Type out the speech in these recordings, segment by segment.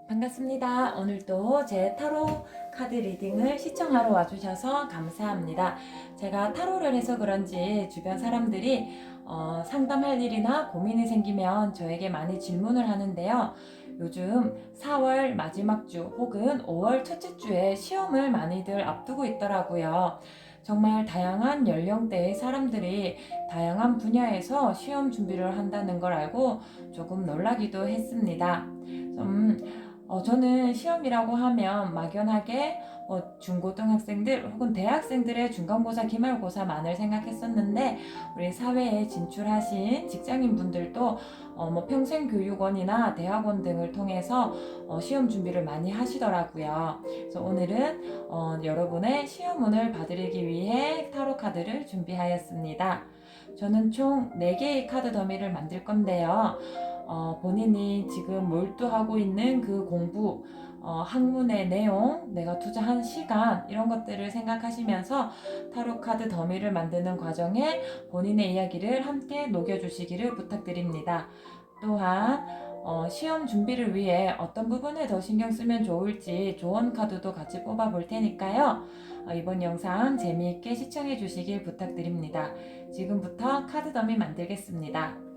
반갑습니다. 오늘도 제 타로 카드 리딩을 시청하러 와주셔서 감사합니다. 제가 타로를 해서 그런지 주변 사람들이 상담할 일이나 고민이 생기면 저에게 많이 질문을 하는데요. 요즘 4월 마지막 주 혹은 5월 첫째 주에 시험을 많이들 앞두고 있더라고요. 정말 다양한 연령대의 사람들이 다양한 분야에서 시험 준비를 한다는 걸 알고 조금 놀라기도 했습니다. 저는 시험이라고 하면 막연하게 중고등학생들 혹은 대학생들의 중간고사, 기말고사만을 생각했었는데 우리 사회에 진출하신 직장인분들도 평생교육원이나 대학원 등을 통해서 시험 준비를 많이 하시더라고요. 그래서 오늘은 여러분의 시험운을 봐드리기 위해 타로 카드를 준비하였습니다. 저는 총 4개의 카드 더미를 만들 건데요. 본인이 지금 몰두하고 있는 그 공부, 학문의 내용, 내가 투자한 시간 이런 것들을 생각하시면서 타로 카드 더미를 만드는 과정에 본인의 이야기를 함께 녹여주시기를 부탁드립니다. 또한 시험 준비를 위해 어떤 부분에 더 신경 쓰면 좋을지 조언 카드도 같이 뽑아 볼 테니까요. 이번 영상 재미있게 시청해 주시길 부탁드립니다. 지금부터 카드 더미 만들겠습니다.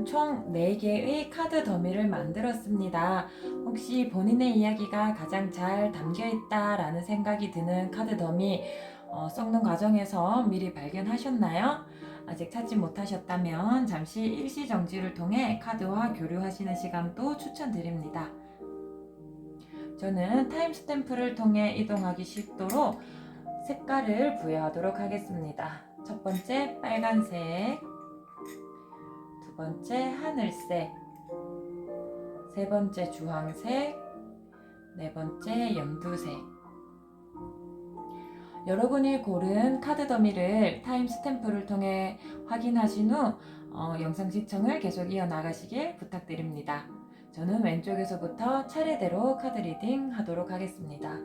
저는 총 4개의 카드 더미를 만들었습니다. 혹시 본인의 이야기가 가장 잘 담겨있다라는 생각이 드는 카드 더미 섞는 과정에서 미리 발견하셨나요? 아직 찾지 못하셨다면 잠시 일시정지를 통해 카드와 교류하시는 시간도 추천드립니다. 저는 타임스탬프를 통해 이동하기 쉽도록 색깔을 부여하도록 하겠습니다. 첫 번째 빨간색, 두 번째 하늘색, 세 번째 주황색, 네 번째 연두색. 여러분이 고른 카드 더미를 타임스탬프를 통해 확인하신 후 영상 시청을 계속 이어나가시길 부탁드립니다. 저는 왼쪽에서부터 차례대로 카드 리딩 하도록 하겠습니다.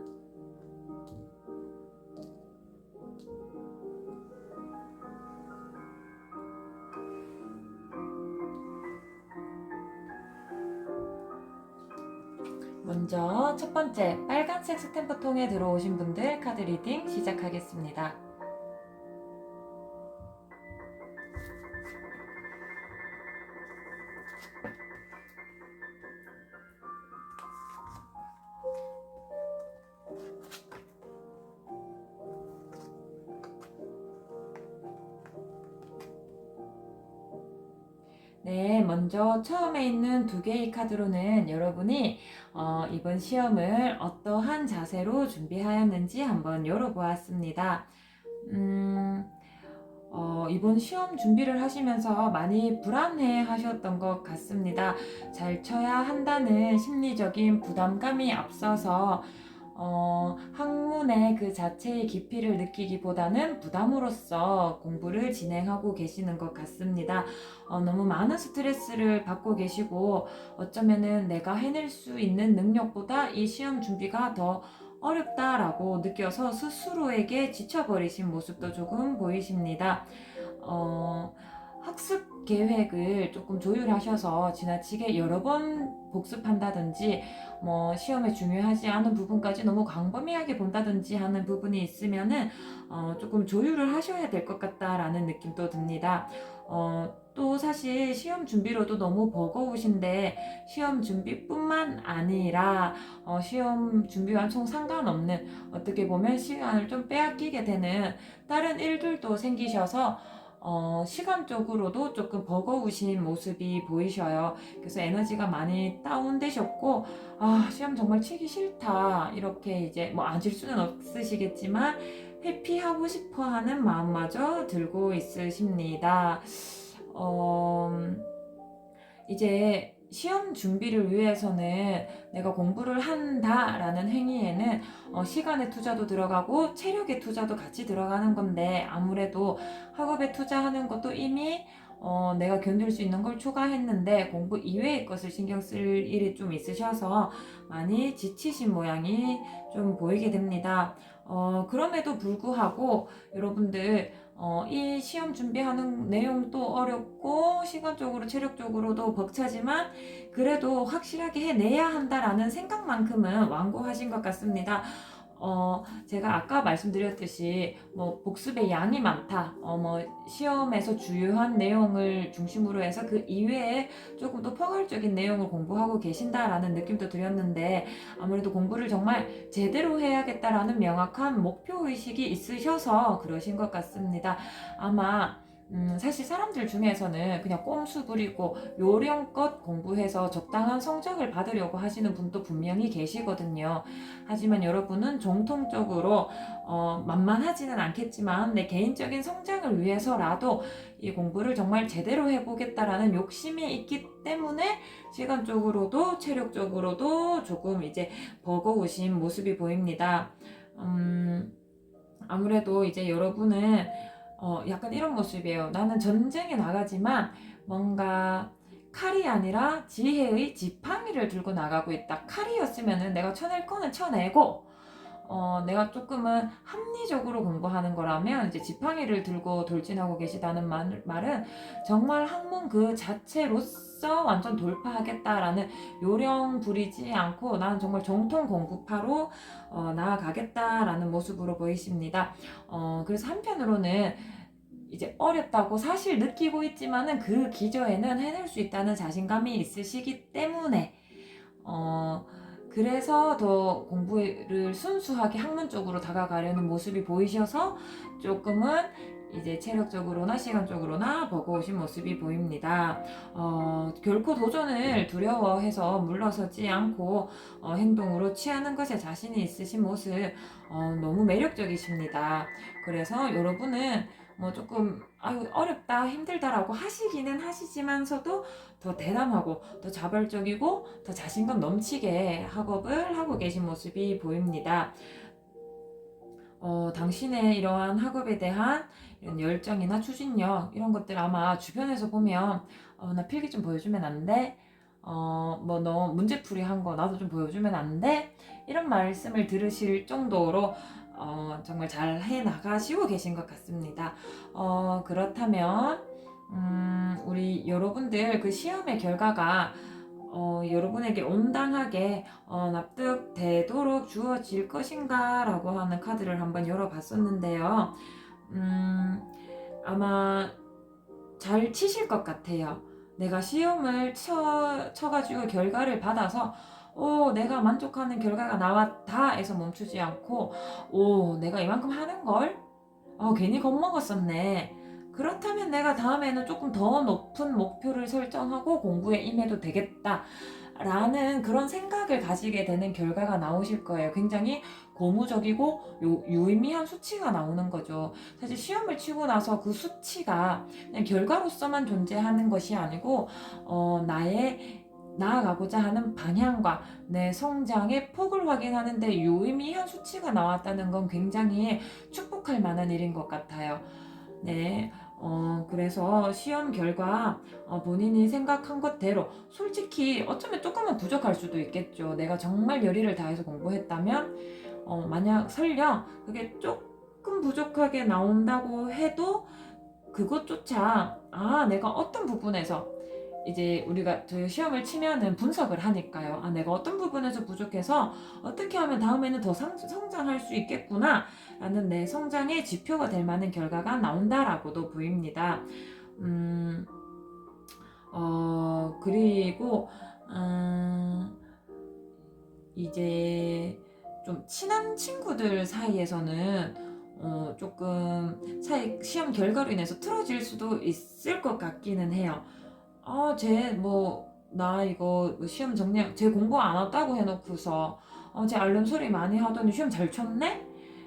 먼저 첫 번째 빨간색 스탬프 통에 들어오신 분들 카드 리딩 시작하겠습니다. 네, 먼저 처음에 있는 2개의 카드로는 여러분이 이번 시험을 어떠한 자세로 준비하였는지 한번 열어보았습니다. 이번 시험 준비를 하시면서 많이 불안해 하셨던 것 같습니다. 잘 쳐야 한다는 심리적인 부담감이 앞서서 학문의 그 자체의 깊이를 느끼기보다는 부담으로써 공부를 진행하고 계시는 것 같습니다. 너무 많은 스트레스를 받고 계시고 어쩌면은 내가 해낼 수 있는 능력보다 이 시험 준비가 더 어렵다라고 느껴서 스스로에게 지쳐버리신 모습도 조금 보이십니다. 학습 계획을 조금 조율하셔서 지나치게 여러 번 복습한다든지 시험에 중요하지 않은 부분까지 너무 광범위하게 본다든지 하는 부분이 있으면은 조금 조율을 하셔야 될 것 같다라는 느낌도 듭니다. 또 사실 시험 준비로도 너무 버거우신데 시험 준비뿐만 아니라 시험 준비와 총 상관없는 어떻게 보면 시간을 좀 빼앗기게 되는 다른 일들도 생기셔서 시간적으로도 조금 버거우신 모습이 보이셔요. 그래서 에너지가 많이 다운되셨고 시험 정말 치기 싫다 이렇게 이제 앉을 수는 없으시겠지만 회피하고 싶어 하는 마음마저 들고 있으십니다. 이제 시험 준비를 위해서는 내가 공부를 한다라는 행위에는 시간의 투자도 들어가고 체력의 투자도 같이 들어가는 건데 아무래도 학업에 투자하는 것도 이미 내가 견딜 수 있는 걸 초과했는데 공부 이외의 것을 신경 쓸 일이 좀 있으셔서 많이 지치신 모양이 좀 보이게 됩니다. 그럼에도 불구하고 여러분들 이 시험 준비하는 내용도 어렵고 시간적으로 체력적으로도 벅차지만 그래도 확실하게 해내야 한다라는 생각만큼은 완고하신 것 같습니다. 제가 아까 말씀드렸듯이 복습의 양이 많다, 시험에서 주요한 내용을 중심으로 해서 그 이외에 조금 더 포괄적인 내용을 공부하고 계신다라는 느낌도 드렸는데 아무래도 공부를 정말 제대로 해야겠다라는 명확한 목표의식이 있으셔서 그러신 것 같습니다. 아마 사실 사람들 중에서는 그냥 꼼수 부리고 요령껏 공부해서 적당한 성적을 받으려고 하시는 분도 분명히 계시거든요. 하지만 여러분은 정통적으로 만만하지는 않겠지만 내 개인적인 성장을 위해서라도 이 공부를 정말 제대로 해보겠다라는 욕심이 있기 때문에 시간적으로도 체력적으로도 조금 이제 버거우신 모습이 보입니다. 아무래도 이제 여러분은 약간 이런 모습이에요. 나는 전쟁에 나가지만 뭔가 칼이 아니라 지혜의 지팡이를 들고 나가고 있다. 칼이었으면은 내가 쳐낼 거는 쳐내고 내가 조금은 합리적으로 공부하는 거라면 이제 지팡이를 들고 돌진하고 계시다는 말은 정말 학문 그 자체로서 완전 돌파하겠다라는 요령 부리지 않고 나는 정말 정통 공부파로 나아가겠다라는 모습으로 보이십니다. 그래서 한편으로는 이제 어렵다고 사실 느끼고 있지만은 그 기저에는 해낼 수 있다는 자신감이 있으시기 때문에 그래서 더 공부를 순수하게 학문 쪽으로 다가가려는 모습이 보이셔서 조금은 이제 체력적으로나 시간적으로나 버거우신 모습이 보입니다. 결코 도전을 두려워해서 물러서지 않고 행동으로 취하는 것에 자신이 있으신 모습 너무 매력적이십니다. 그래서 여러분은 뭐 조금 아유 어렵다 힘들다라고 하시기는 하시지만서도 더 대담하고 더 자발적이고 더 자신감 넘치게 학업을 하고 계신 모습이 보입니다. 당신의 이러한 학업에 대한 이런 열정이나 추진력 이런 것들 아마 주변에서 보면 나 필기 좀 보여주면 안 돼? 뭐 너 문제풀이 한 거 나도 좀 보여주면 안 돼? 이런 말씀을 들으실 정도로 정말 잘 해나가시고 계신 것 같습니다. 그렇다면 우리 여러분들 그 시험의 결과가 여러분에게 온당하게 납득되도록 주어질 것인가 라고 하는 카드를 한번 열어봤었는데요. 아마 잘 치실 것 같아요. 내가 시험을 쳐가지고 결과를 받아서 내가 만족하는 결과가 나왔다 해서 멈추지 않고 내가 이만큼 하는걸? 괜히 겁먹었었네. 그렇다면 내가 다음에는 조금 더 높은 목표를 설정하고 공부에 임해도 되겠다. 라는 그런 생각을 가지게 되는 결과가 나오실 거예요. 굉장히 고무적이고 유의미한 수치가 나오는 거죠. 사실 시험을 치고 나서 그 수치가 그냥 결과로서만 존재하는 것이 아니고 나의 나아가고자 하는 방향과 내 성장의 폭을 확인하는데 유의미한 수치가 나왔다는 건 굉장히 축복할 만한 일인 것 같아요. 네. 그래서 시험 결과 본인이 생각한 것대로 솔직히 어쩌면 조금은 부족할 수도 있겠죠. 내가 정말 열의를 다해서 공부했다면 만약 설령 그게 조금 부족하게 나온다고 해도 그것조차 내가 어떤 부분에서 이제 우리가 저희 시험을 치면은 분석을 하니까요. 내가 어떤 부분에서 부족해서 어떻게 하면 다음에는 더 성장할 수 있겠구나 라는 내 성장의 지표가 될 만한 결과가 나온다라고도 보입니다. 그리고 이제 좀 친한 친구들 사이에서는 조금 시험 결과로 인해서 틀어질 수도 있을 것 같기는 해요. 나 이거 뭐 시험 쟤 공부 안 왔다고 해놓고서 쟤 앓는 소리 많이 하더니 시험 잘 쳤네?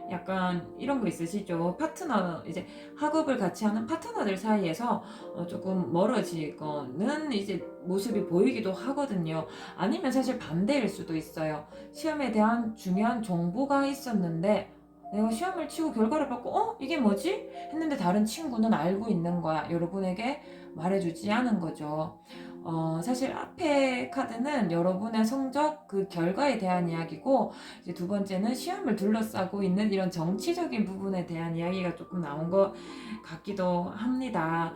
약간 이런 거 있으시죠? 파트너, 이제 학업을 같이 하는 파트너들 사이에서 조금 멀어지거는 이제 모습이 보이기도 하거든요. 아니면 사실 반대일 수도 있어요. 시험에 대한 중요한 정보가 있었는데 내가 시험을 치고 결과를 받고 이게 뭐지? 했는데 다른 친구는 알고 있는 거야. 여러분에게 말해주지 않은 거죠. 사실 앞에 카드는 여러분의 성적 그 결과에 대한 이야기고 이제 두 번째는 시험을 둘러싸고 있는 이런 정치적인 부분에 대한 이야기가 조금 나온 것 같기도 합니다.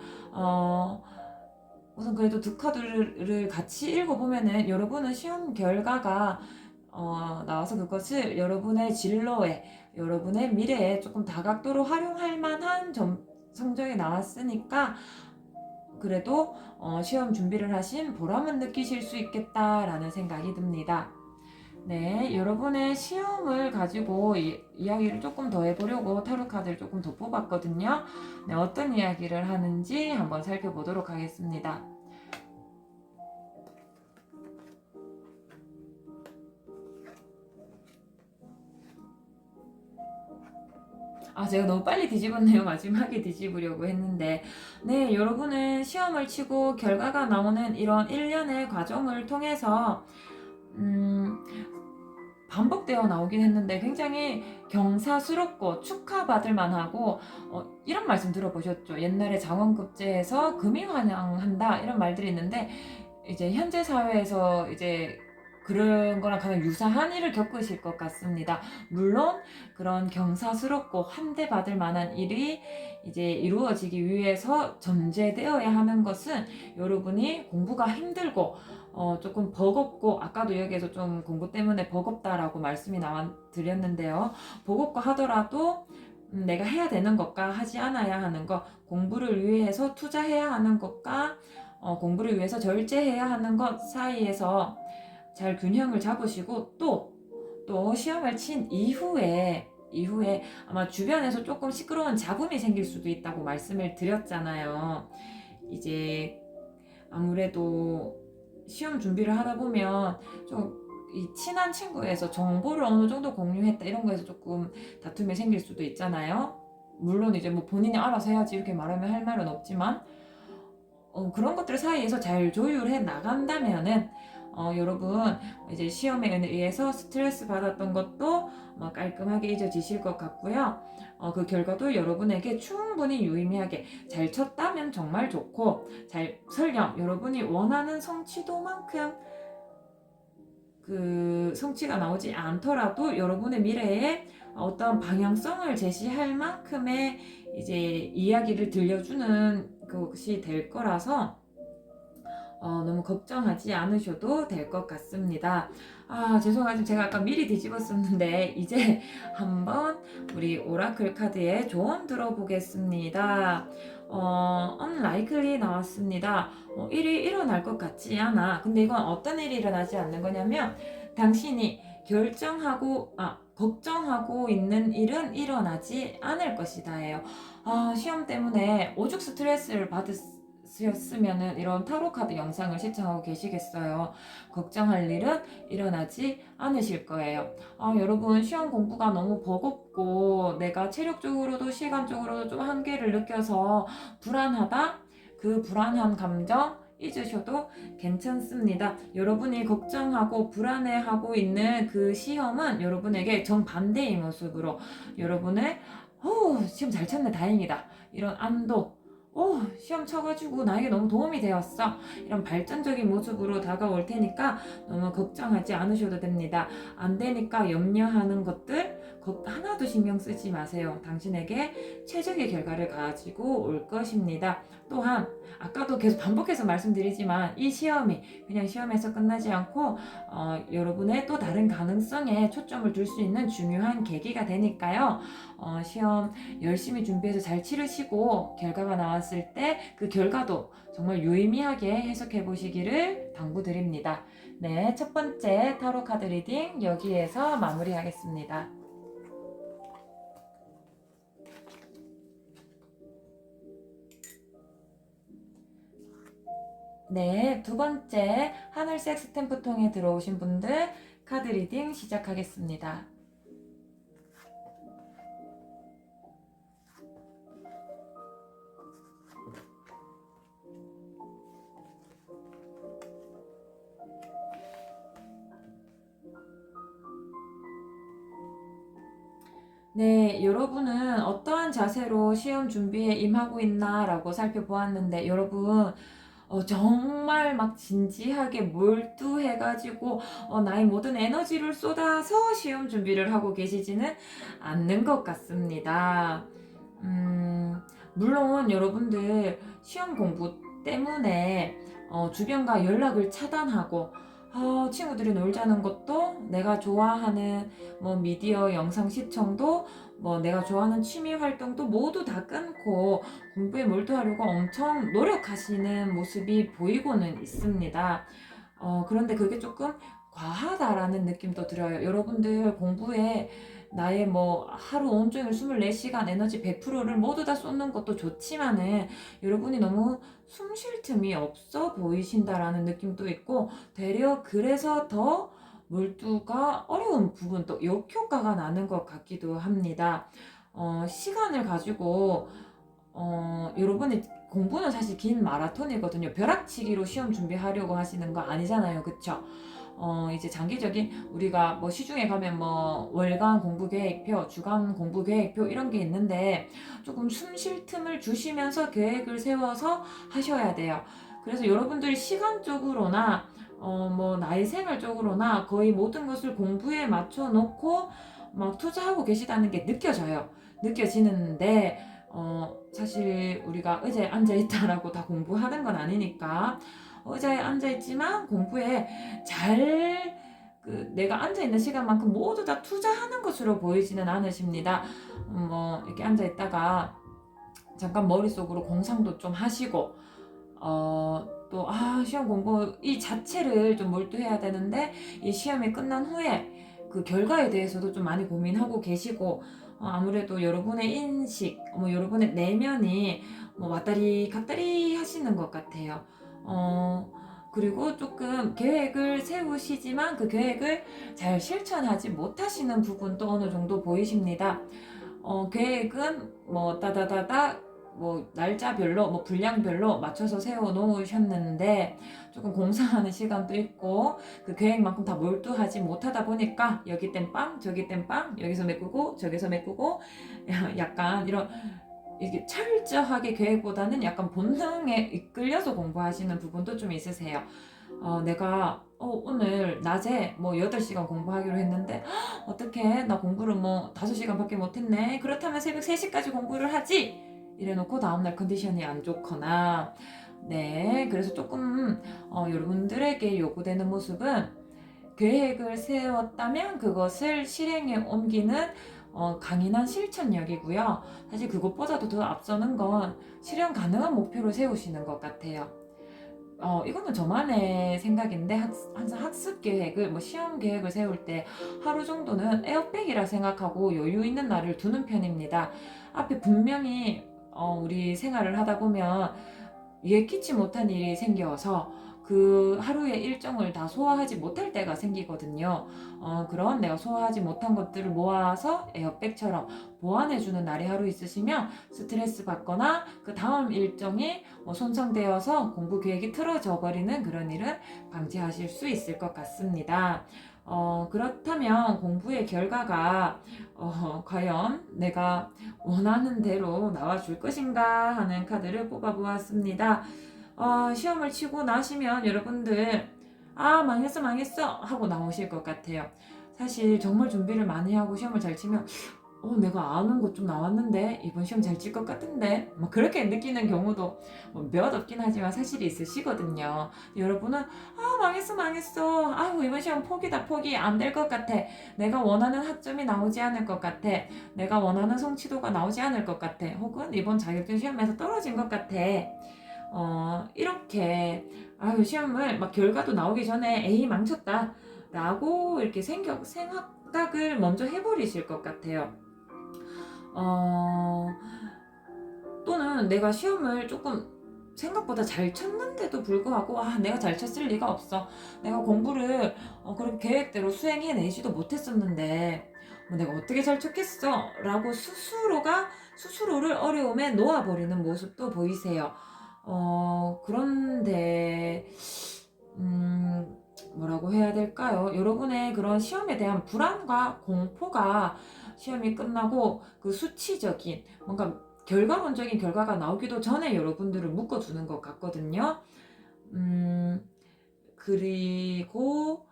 우선 그래도 두 카드를 같이 읽어보면은 여러분은 시험 결과가 나와서 그것을 여러분의 진로에 여러분의 미래에 조금 다각도로 활용할 만한 성적이 나왔으니까 그래도 시험 준비를 하신 보람은 느끼실 수 있겠다라는 생각이 듭니다. 네, 여러분의 시험을 가지고 이야기를 조금 더 해보려고 타로 카드를 조금 더 뽑았거든요. 네, 어떤 이야기를 하는지 한번 살펴보도록 하겠습니다. 제가 너무 빨리 뒤집었네요. 마지막에 뒤집으려고 했는데. 네, 여러분은 시험을 치고 결과가 나오는 이런 일련의 과정을 통해서, 반복되어 나오긴 했는데 굉장히 경사스럽고 축하받을 만하고 이런 말씀 들어보셨죠? 옛날에 장원급제에서 금이 환영한다 이런 말들이 있는데 이제 현재 사회에서 이제 그런 거랑 가장 유사한 일을 겪으실 것 같습니다. 물론 그런 경사스럽고 환대받을 만한 일이 이제 이루어지기 위해서 전제되어야 하는 것은 여러분이 공부가 힘들고 조금 버겁고 아까도 여기에서 좀 공부 때문에 버겁다라고 말씀이 드렸는데요. 버겁고 하더라도 내가 해야 되는 것과 하지 않아야 하는 것, 공부를 위해서 투자해야 하는 것과 공부를 위해서 절제해야 하는 것 사이에서 잘 균형을 잡으시고, 또 시험을 친 이후에 아마 주변에서 조금 시끄러운 잡음이 생길 수도 있다고 말씀을 드렸잖아요. 이제 아무래도 시험 준비를 하다 보면 좀 이 친한 친구에서 정보를 어느 정도 공유했다 이런 거에서 조금 다툼이 생길 수도 있잖아요. 물론 이제 뭐 본인이 알아서 해야지 이렇게 말하면 할 말은 없지만, 그런 것들 사이에서 잘 조율해 나간다면은 여러분 이제 시험에 의해서 스트레스 받았던 것도 깔끔하게 잊어지실 것 같고요. 그 결과도 여러분에게 충분히 유의미하게 잘 쳤다면 정말 좋고, 설령 여러분이 원하는 성취도만큼 그 성취가 나오지 않더라도 여러분의 미래에 어떤 방향성을 제시할 만큼의 이제 이야기를 들려주는 것이 될 거라서 너무 걱정하지 않으셔도 될 것 같습니다. 죄송하지만 제가 아까 미리 뒤집었었는데 이제 한번 우리 오라클 카드의 조언 들어보겠습니다. unlikely 나왔습니다. 일이 일어날 것 같지 않아. 근데 이건 어떤 일이 일어나지 않는 거냐면, 당신이 걱정하고 있는 일은 일어나지 않을 것이다예요. 시험 때문에 오죽 스트레스를 받으셨으면은 이런 타로 카드 영상을 시청하고 계시겠어요. 걱정할 일은 일어나지 않으실 거예요. 여러분 시험 공부가 너무 버겁고 내가 체력적으로도 시간적으로도 좀 한계를 느껴서 불안하다? 그 불안한 감정 잊으셔도 괜찮습니다. 여러분이 걱정하고 불안해하고 있는 그 시험은 여러분에게 정반대의 모습으로 여러분의 시험 잘 쳤네 다행이다 이런 안도, 시험 쳐가지고 나에게 너무 도움이 되었어 이런 발전적인 모습으로 다가올 테니까 너무 걱정하지 않으셔도 됩니다. 안 되니까 염려하는 것들 하나도 신경 쓰지 마세요. 당신에게 최적의 결과를 가지고 올 것입니다. 또한 아까도 계속 반복해서 말씀드리지만 이 시험이 그냥 시험에서 끝나지 않고 여러분의 또 다른 가능성에 초점을 둘 수 있는 중요한 계기가 되니까요. 시험 열심히 준비해서 잘 치르시고 결과가 나왔을 때 그 결과도 정말 유의미하게 해석해 보시기를 당부드립니다. 네, 첫 번째 타로 카드 리딩 여기에서 마무리하겠습니다. 네, 두 번째 하늘색 스탬프 통에 들어오신 분들 카드 리딩 시작하겠습니다. 네, 여러분은 어떠한 자세로 시험 준비에 임하고 있나라고 살펴보았는데, 여러분 정말 막 진지하게 몰두해가지고 나의 모든 에너지를 쏟아서 시험 준비를 하고 계시지는 않는 것 같습니다. 물론 여러분들 시험 공부 때문에 주변과 연락을 차단하고 친구들이 놀자는 것도, 내가 좋아하는 미디어 영상 시청도, 내가 좋아하는 취미 활동도 모두 다 끊고 공부에 몰두하려고 엄청 노력하시는 모습이 보이고는 있습니다. 그런데 그게 조금 과하다라는 느낌도 들어요. 여러분들 공부에 나의 하루 온종일 24시간 에너지 100%를 모두 다 쏟는 것도 좋지만은 여러분이 너무 숨 쉴 틈이 없어 보이신다라는 느낌도 있고, 되려 그래서 더 몰두가 어려운 부분도 역효과가 나는 것 같기도 합니다. 시간을 가지고 여러분이 공부는 사실 긴 마라톤이거든요. 벼락치기로 시험 준비하려고 하시는 거 아니잖아요. 그쵸? 이제 장기적인 우리가 시중에 가면 월간 공부 계획표, 주간 공부 계획표 이런 게 있는데 조금 숨 쉴 틈을 주시면서 계획을 세워서 하셔야 돼요. 그래서 여러분들이 시간적으로나 나의 생활적으로나 거의 모든 것을 공부에 맞춰 놓고 막 투자하고 계시다는 게 느껴지는데 사실 우리가 의자에 앉아있다라고 다 공부하는 건 아니니까 의자에 앉아있지만 공부에 잘 내가 앉아있는 시간만큼 모두 다 투자하는 것으로 보이지는 않으십니다. 뭐 이렇게 앉아있다가 잠깐 머릿속으로 공상도 좀 하시고 또 시험 공부 이 자체를 좀 몰두해야 되는데 이 시험이 끝난 후에 그 결과에 대해서도 좀 많이 고민하고 계시고 아무래도 여러분의 인식, 여러분의 내면이 왔다리 갔다리 하시는 것 같아요. 그리고 조금 계획을 세우시지만 그 계획을 잘 실천하지 못하시는 부분도 어느 정도 보이십니다. 계획은 따다다다 날짜별로 분량별로 맞춰서 세워 놓으셨는데 조금 공사하는 시간도 있고 그 계획만큼 다 몰두하지 못하다 보니까 여기 땜빵 저기 땜빵 여기서 메꾸고 저기서 메꾸고 약간 이게 철저하게 계획보다는 약간 본능에 이끌려서 공부하시는 부분도 좀 있으세요. 내가 오늘 낮에 8시간 공부하기로 했는데 어떡해 나 공부를 5시간 밖에 못했네. 그렇다면 새벽 3시까지 공부를 하지 이래놓고 다음날 컨디션이 안 좋거나 그래서 조금 여러분들에게 요구되는 모습은 계획을 세웠다면 그것을 실행에 옮기는 강인한 실천력이고요. 사실 그것보다도 더 앞서는 건 실현 가능한 목표를 세우시는 것 같아요. 이거는 저만의 생각인데 항상 학습 계획을 시험 계획을 세울 때 하루 정도는 에어백이라 생각하고 여유 있는 날을 두는 편입니다. 앞에 분명히 우리 생활을 하다 보면 예기치 못한 일이 생겨서 그 하루의 일정을 다 소화하지 못할 때가 생기거든요. 그런 내가 소화하지 못한 것들을 모아서 에어백처럼 보완해주는 날이 하루 있으시면 스트레스 받거나 그 다음 일정이 손상되어서 공부 계획이 틀어져 버리는 그런 일은 방지하실 수 있을 것 같습니다. 그렇다면 공부의 결과가 과연 내가 원하는 대로 나와줄 것인가 하는 카드를 뽑아보았습니다. 시험을 치고 나시면 여러분들 망했어 하고 나오실 것 같아요. 사실 정말 준비를 많이 하고 시험을 잘 치면 내가 아는 것 좀 나왔는데 이번 시험 잘 칠 것 같은데 그렇게 느끼는 경우도 몇 없긴 하지만 사실이 있으시거든요. 여러분은 망했어 아이고 이번 시험 포기다 포기 안 될 것 같아. 내가 원하는 학점이 나오지 않을 것 같아. 내가 원하는 성취도가 나오지 않을 것 같아. 혹은 이번 자격증 시험에서 떨어진 것 같아. 이렇게 시험을 결과도 나오기 전에 에이 망쳤다 라고 이렇게 생각을 먼저 해버리실 것 같아요. 또는 내가 시험을 조금 생각보다 잘 쳤는데도 불구하고 내가 잘 쳤을 리가 없어. 내가 공부를 그런 계획대로 수행해내지도 못했었는데 내가 어떻게 잘 쳤겠어 라고 스스로를 어려움에 놓아버리는 모습도 보이세요. 그런데 뭐라고 해야 될까요? 여러분의 그런 시험에 대한 불안과 공포가 시험이 끝나고 그 수치적인 뭔가 결과론적인 결과가 나오기도 전에 여러분들을 묶어두는 것 같거든요. 그리고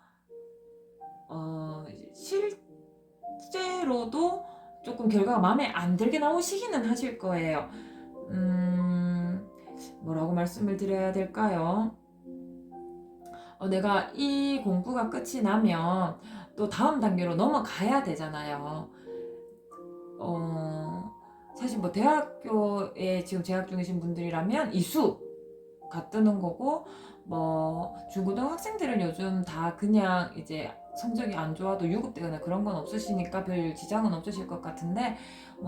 실제로도 조금 결과가 마음에 안 들게 나오시기는 하실 거예요. 뭐라고 말씀을 드려야 될까요? 내가 이 공부가 끝이 나면 또 다음 단계로 넘어가야 되잖아요. 사실 대학교에 지금 재학 중이신 분들이라면 이수가 뜨는 거고 중고등 학생들은 요즘 다 그냥 이제 성적이 안 좋아도 유급되거나 그런 건 없으시니까 별 지장은 없으실 것 같은데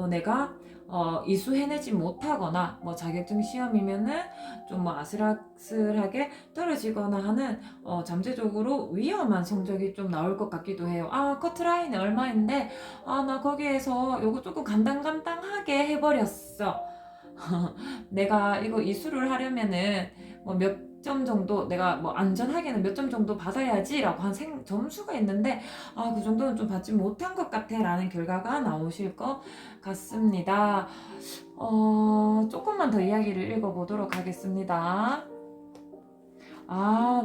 내가 이수 해내지 못하거나 자격증 시험이면은 좀 아슬아슬하게 떨어지거나 하는 잠재적으로 위험한 성적이 좀 나올 것 같기도 해요. 커트라인이 얼마인데 나 거기에서 요거 조금 간당간당하게 해버렸어. 내가 이거 이수를 하려면은 몇 점 정도 내가 안전하게는 몇 점 정도 받아야지 라고 한 점수가 있는데 그 정도는 좀 받지 못한 것 같아 라는 결과가 나오실 것 같습니다. 조금만 더 이야기를 읽어보도록 하겠습니다.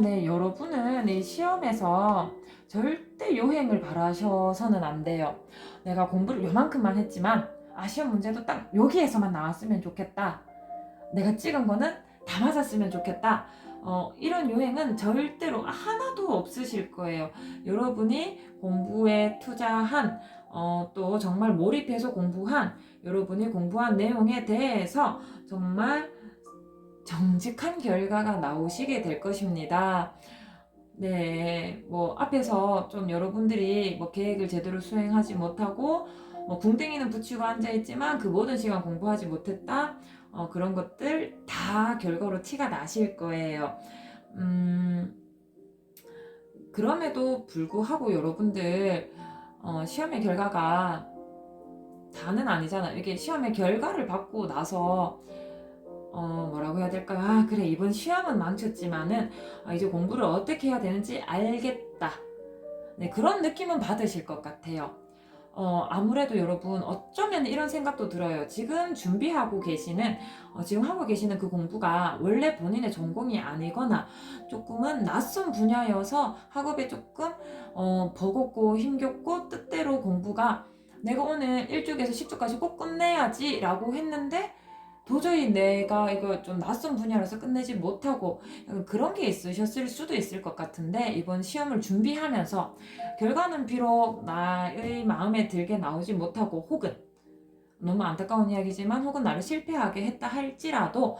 네, 여러분은 이 시험에서 절대 요행을 바라셔서는 안 돼요. 내가 공부를 요만큼만 했지만 시험 문제도 딱 여기에서만 나왔으면 좋겠다. 내가 찍은 거는 다 맞았으면 좋겠다. 이런 요행은 절대로 하나도 없으실 거예요. 여러분이 공부에 투자한 또 정말 몰입해서 공부한 여러분이 공부한 내용에 대해서 정말 정직한 결과가 나오시게 될 것입니다. 네, 뭐 앞에서 좀 여러분들이 뭐 계획을 제대로 수행하지 못하고 뭐 궁뎅이는 붙이고 앉아 있지만 그 모든 시간 공부하지 못했다. 그런 것들 다 결과로 티가 나실 거예요. 그럼에도 불구하고 여러분들 시험의 결과가 다는 아니잖아요. 이게 시험의 결과를 받고 나서 뭐라고 해야 될까요? 아, 그래, 이번 시험은 망쳤지만은 이제 공부를 어떻게 해야 되는지 알겠다. 네, 그런 느낌은 받으실 것 같아요. 아무래도 여러분 어쩌면 이런 생각도 들어요. 지금 준비하고 계시는 지금 하고 계시는 그 공부가 원래 본인의 전공이 아니거나 조금은 낯선 분야여서 학업에 조금 버겁고 힘겹고 뜻대로 공부가 내가 오늘 1쪽에서 10쪽까지 꼭 끝내야지 라고 했는데 도저히 내가 이거 좀 낯선 분야라서 끝내지 못하고 약간 그런 게 있으셨을 수도 있을 것 같은데 이번 시험을 준비하면서 결과는 비록 나의 마음에 들게 나오지 못하고 혹은 너무 안타까운 이야기지만 혹은 나를 실패하게 했다 할지라도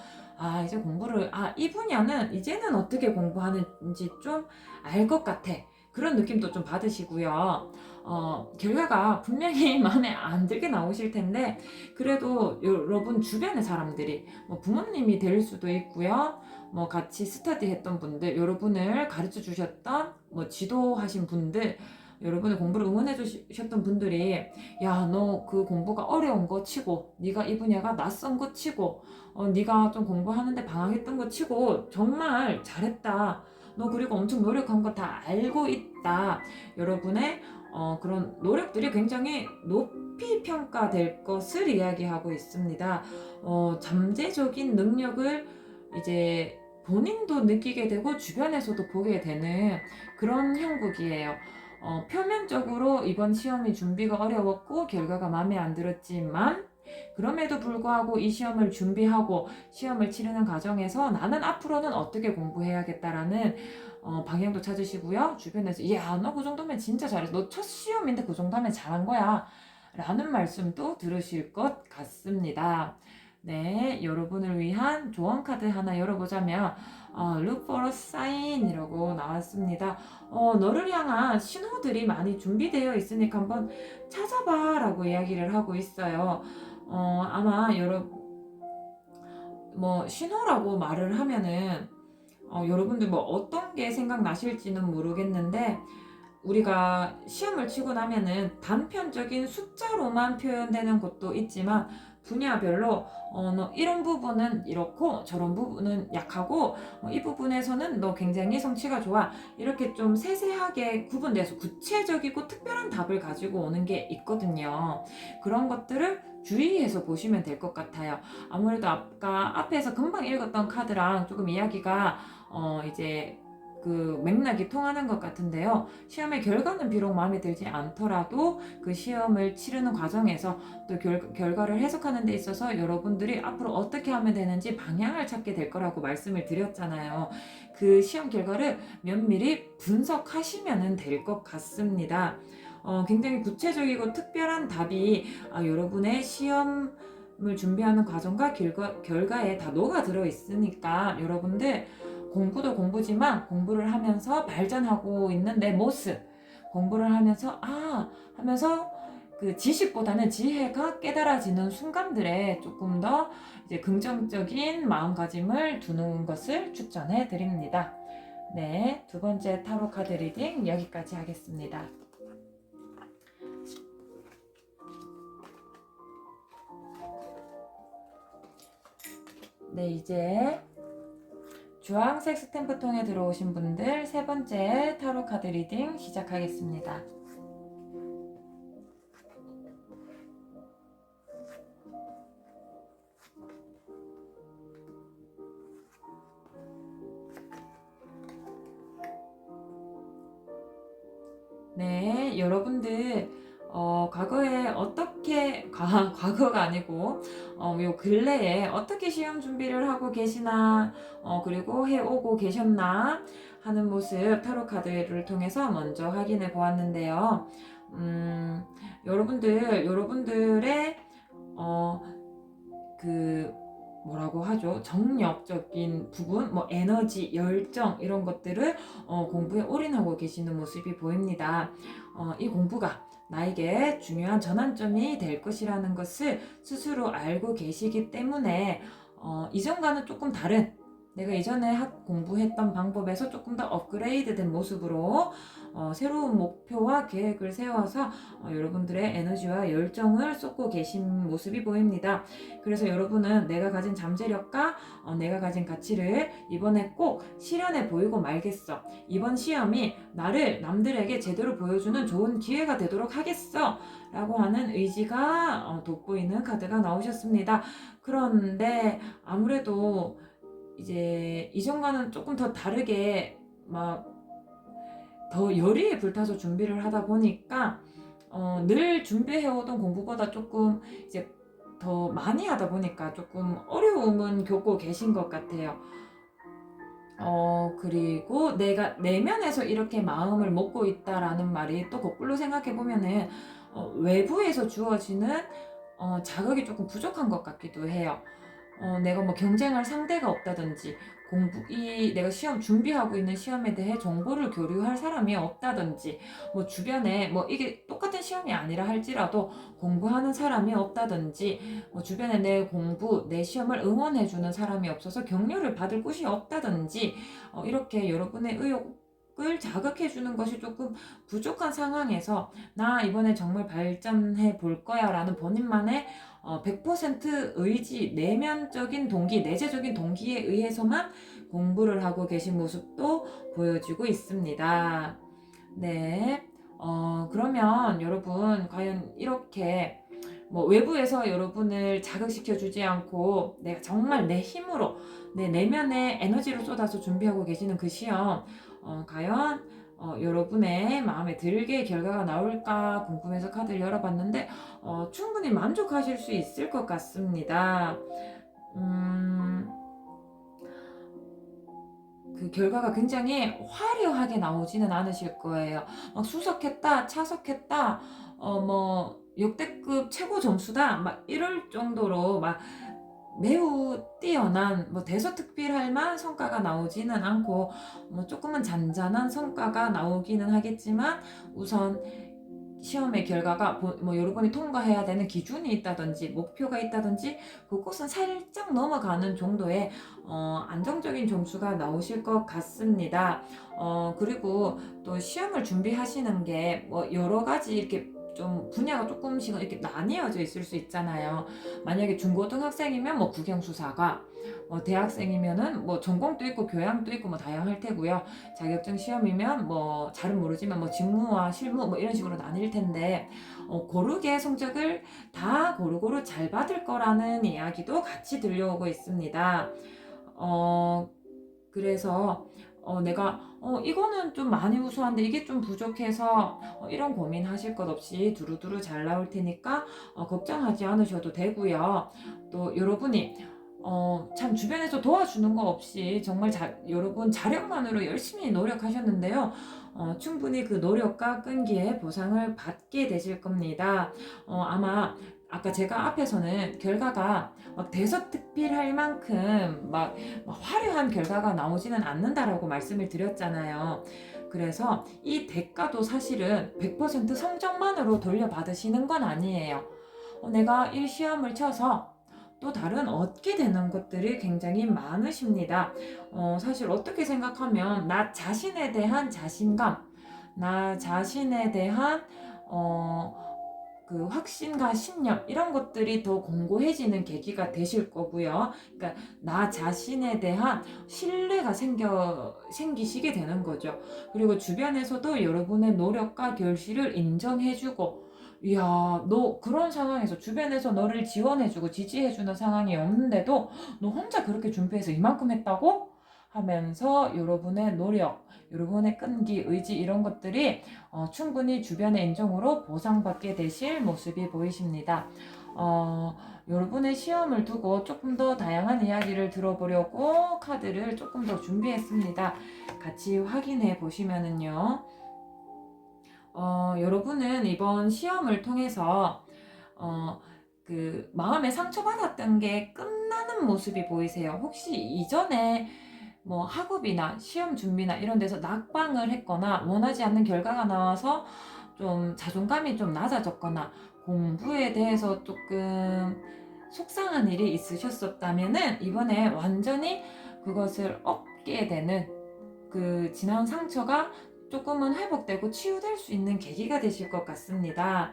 이제 공부를 이 분야는 이제는 어떻게 공부하는지 좀 알 것 같아. 그런 느낌도 좀 받으시고요. 결과가 분명히 마음에 안 들게 나오실 텐데 그래도 여러분 주변의 사람들이 뭐 부모님이 될 수도 있고요. 뭐 같이 스터디 했던 분들, 여러분을 가르쳐 주셨던 뭐 지도하신 분들, 여러분의 공부를 응원해 주셨던 분들이 야, 너 그 공부가 어려운 거 치고 네가 이 분야가 낯선 거 치고 네가 좀 공부하는데 방황했던 거 치고 정말 잘했다. 너 그리고 엄청 노력한 거 다 알고 있다. 여러분의 그런 노력들이 굉장히 높이 평가될 것을 이야기하고 있습니다. 잠재적인 능력을 이제 본인도 느끼게 되고 주변에서도 보게 되는 그런 형국이에요. 표면적으로 이번 시험이 준비가 어려웠고 결과가 마음에 안 들었지만 그럼에도 불구하고 이 시험을 준비하고 시험을 치르는 과정에서 나는 앞으로는 어떻게 공부해야겠다라는 방향도 찾으시고요. 주변에서 야, 너 그 정도면 진짜 잘했어. 너 첫 시험인데 그 정도면 잘한 거야. 라는 말씀도 들으실 것 같습니다. 네, 여러분을 위한 조언 카드 하나 열어보자면 Look for a sign 이라고 나왔습니다. 너를 향한 신호들이 많이 준비되어 있으니까 한번 찾아봐 라고 이야기를 하고 있어요. 아마 뭐 신호라고 말을 하면은 여러분들 뭐 어떤 게 생각나실지는 모르겠는데 우리가 시험을 치고 나면은 단편적인 숫자로만 표현되는 것도 있지만 분야별로 너 이런 부분은 이렇고 저런 부분은 약하고 이 부분에서는 너 굉장히 성취가 좋아 이렇게 좀 세세하게 구분돼서 구체적이고 특별한 답을 가지고 오는 게 있거든요. 그런 것들을 주의해서 보시면 될 것 같아요. 아무래도 아까 앞에서 금방 읽었던 카드랑 조금 이야기가 이제 그 맥락이 통하는 것 같은데요. 시험의 결과는 비록 마음에 들지 않더라도 그 시험을 치르는 과정에서 또 결과를 해석하는 데 있어서 여러분들이 앞으로 어떻게 하면 되는지 방향을 찾게 될 거라고 말씀을 드렸잖아요. 그 시험 결과를 면밀히 분석하시면 될 것 같습니다. 굉장히 구체적이고 특별한 답이 여러분의 시험을 준비하는 과정과 결과에 다 녹아들어 있으니까 여러분들 공부도 공부지만 공부를 하면서 발전하고 있는 내 모습 공부를 하면서 하면서 그 지식보다는 지혜가 깨달아지는 순간들에 조금 더 이제 긍정적인 마음가짐을 두는 것을 추천해 드립니다. 네, 두 번째 타로 카드 리딩 여기까지 하겠습니다. 네, 이제 주황색 스탬프통에 들어오신 분들 세 번째 타로 카드 리딩 시작하겠습니다. 네, 여러분들 과거에 어떻게 과거가 아니고 요 근래에 어떻게 시험 준비를 하고 계시나 그리고 해오고 계셨나 하는 모습 타로 카드를 통해서 먼저 확인해 보았는데요. 음, 여러분들의 어, 그 뭐라고 하죠? 정력적인 부분, 뭐 에너지, 열정 이런 것들을 공부에 올인하고 계시는 모습이 보입니다. 이 공부가 나에게 중요한 전환점이 될 것이라는 것을 스스로 알고 계시기 때문에 이전과는 조금 다른 내가 이전에 공부했던 방법에서 조금 더 업그레이드된 모습으로 새로운 목표와 계획을 세워서 여러분들의 에너지와 열정을 쏟고 계신 모습이 보입니다. 그래서 여러분은 내가 가진 잠재력과 내가 가진 가치를 이번에 꼭 실현해 보이고 말겠어. 이번 시험이 나를 남들에게 제대로 보여주는 좋은 기회가 되도록 하겠어. 라고 하는 의지가 돋보이는 카드가 나오셨습니다. 그런데 아무래도 이제 이전과는 조금 더 다르게 막 더 열의에 불타서 준비를 하다 보니까 늘 준비해오던 공부보다 조금 이제 더 많이 하다 보니까 조금 어려움은 겪고 계신 것 같아요. 그리고 내가 내면에서 이렇게 마음을 먹고 있다라는 말이 또 거꾸로 생각해 보면은 외부에서 주어지는 자극이 조금 부족한 것 같기도 해요. 내가 뭐 경쟁할 상대가 없다든지 내가 시험 준비하고 있는 시험에 대해 정보를 교류할 사람이 없다든지 뭐 주변에 뭐 이게 똑같은 시험이 아니라 할지라도 공부하는 사람이 없다든지 뭐 주변에 내 시험을 응원해주는 사람이 없어서 격려를 받을 곳이 없다든지 이렇게 여러분의 의욕을 자극해주는 것이 조금 부족한 상황에서 나 이번에 정말 발전해 볼 거야 라는 본인만의 100% 의지, 내면적인 동기, 내재적인 동기에 의해서만 공부를 하고 계신 모습도 보여지고 있습니다. 네. 그러면 여러분, 과연 이렇게 뭐 외부에서 여러분을 자극시켜 주지 않고 내가 정말 내 힘으로 내 내면의 에너지를 쏟아서 준비하고 계시는 그 시험, 과연 여러분의 마음에 들게 결과가 나올까 궁금해서 카드를 열어봤는데 충분히 만족하실 수 있을 것 같습니다. 그 결과가 굉장히 화려하게 나오지는 않으실 거예요. 막 수석했다, 차석했다, 뭐 역대급 최고 점수다, 막 이럴 정도로 막 매우 뛰어난 뭐 대서특필할 만한 성과가 나오지는 않고 뭐 조금은 잔잔한 성과가 나오기는 하겠지만 우선 시험의 결과가 뭐 여러분이 통과해야 되는 기준이 있다든지 목표가 있다든지 그것은 살짝 넘어가는 정도의 안정적인 점수가 나오실 것 같습니다. 그리고 또 시험을 준비하시는 게 뭐 여러 가지 이렇게 좀 분야가 조금씩은 이렇게 나뉘어져 있을 수 있잖아요. 만약에 중고등학생이면 뭐 국영수사가, 대학생이면은 뭐 전공도 있고 교양도 있고 뭐 다양할 테고요. 자격증 시험이면 뭐 잘은 모르지만 뭐 직무와 실무 뭐 이런 식으로 나뉠 텐데 고르게 성적을 다 고루고루 잘 받을 거라는 이야기도 같이 들려오고 있습니다. 그래서 내가 이거는 좀 많이 우수한데 이게 좀 부족해서 이런 고민하실 것 없이 두루두루 잘 나올 테니까 걱정하지 않으셔도 되고요. 또 여러분이 참 주변에서 도와주는 거 없이 정말 여러분 자력만으로 열심히 노력하셨는데요. 충분히 그 노력과 끈기에 보상을 받게 되실 겁니다. 아마 아까 제가 앞에서는 결과가 막 대서특필할 만큼 막 화려한 결과가 나오지는 않는다라고 말씀을 드렸잖아요. 그래서 이 대가도 사실은 100% 성적만으로 돌려받으시는 건 아니에요. 내가 이 시험을 쳐서 또 다른 얻게 되는 것들이 굉장히 많으십니다. 사실 어떻게 생각하면 나 자신에 대한 자신감, 나 자신에 대한 그 확신과 신념 이런 것들이 더 공고해지는 계기가 되실 거고요. 그러니까 나 자신에 대한 신뢰가 생기시게 되는 거죠. 그리고 주변에서도 여러분의 노력과 결실을 인정해주고 이야, 너 그런 상황에서 주변에서 너를 지원해주고 지지해주는 상황이 없는데도 너 혼자 그렇게 준비해서 이만큼 했다고? 하면서 여러분의 노력, 여러분의 끈기, 의지 이런 것들이 충분히 주변의 인정으로 보상받게 되실 모습이 보이십니다. 여러분의 시험을 두고 조금 더 다양한 이야기를 들어보려고 카드를 조금 더 준비했습니다. 같이 확인해 보시면은요. 여러분은 이번 시험을 통해서 그 마음에 상처받았던 게 끝나는 모습이 보이세요. 혹시 이전에 뭐 학업이나 시험 준비나 이런 데서 낙방을 했거나 원하지 않는 결과가 나와서 좀 자존감이 좀 낮아졌거나 공부에 대해서 조금 속상한 일이 있으셨었다면은 이번에 완전히 그것을 얻게 되는 그 지난 상처가 조금은 회복되고 치유될 수 있는 계기가 되실 것 같습니다.